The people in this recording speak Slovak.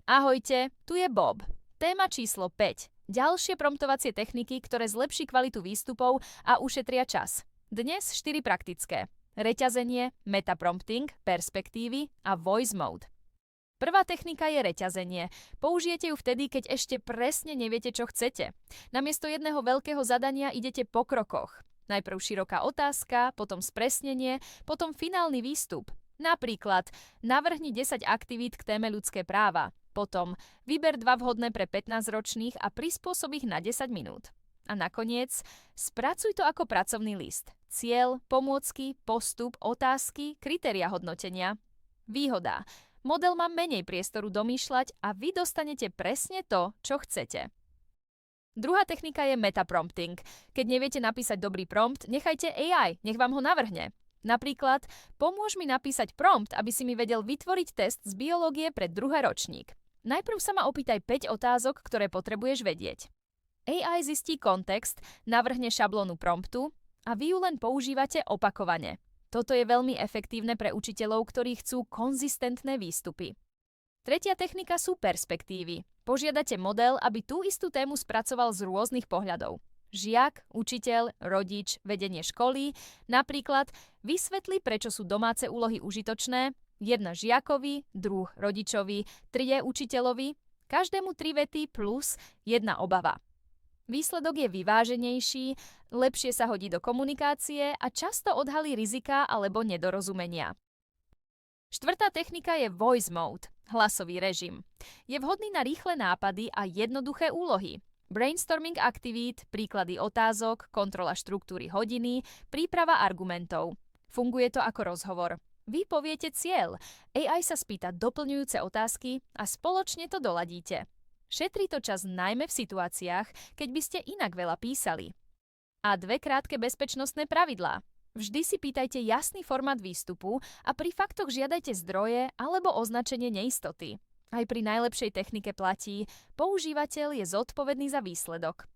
Ahojte, tu je Bob. Téma číslo 5. Ďalšie promptovacie techniky, ktoré zlepší kvalitu výstupov a ušetria čas. Dnes 4 praktické. Reťazenie, metaprompting, perspektívy a voice mode. Prvá technika je reťazenie. Použijete ju vtedy, keď ešte presne neviete, čo chcete. Namiesto jedného veľkého zadania idete po krokoch. Najprv široká otázka, potom spresnenie, potom finálny výstup. Napríklad, navrhni 10 aktivít k téme ľudské práva. Potom, vyber 2 vhodné pre 15-ročných a prispôsob ich na 10 minút. A nakoniec, spracuj to ako pracovný list. Cieľ, pomôcky, postup, otázky, kritéria hodnotenia. Výhoda. Model má menej priestoru domýšľať a vy dostanete presne to, čo chcete. Druhá technika je metaprompting. Keď neviete napísať dobrý prompt, nechajte AI, nech vám ho navrhne. Napríklad, pomôž mi napísať prompt, aby si mi vedel vytvoriť test z biológie pre druhý ročník. Najprv sa ma opýtaj 5 otázok, ktoré potrebuješ vedieť. AI zistí kontext, navrhne šablónu promptu a vy ju len používate opakovane. Toto je veľmi efektívne pre učiteľov, ktorí chcú konzistentné výstupy. Tretia technika sú perspektívy. Požiadate model, aby tú istú tému spracoval z rôznych pohľadov. Žiak, učiteľ, rodič, vedenie školy, napríklad vysvetlí, prečo sú domáce úlohy užitočné, 1 žiakovi, 2 rodičovi, 3 učiteľovi, každému 3 vety plus 1 obava. Výsledok je vyváženejší, lepšie sa hodí do komunikácie a často odhalí rizika alebo nedorozumenia. Štvrtá technika je voice mode, hlasový režim. Je vhodný na rýchle nápady a jednoduché úlohy. Brainstorming aktivít, príklady otázok, kontrola štruktúry hodiny, príprava argumentov. Funguje to ako rozhovor. Vy poviete cieľ, AI sa spýta doplňujúce otázky a spoločne to doladíte. Šetrí to čas najmä v situáciách, keď by ste inak veľa písali. A 2 krátke bezpečnostné pravidlá. Vždy si pýtajte jasný formát výstupu a pri faktoch žiadajte zdroje alebo označenie neistoty. Aj pri najlepšej technike platí, používateľ je zodpovedný za výsledok.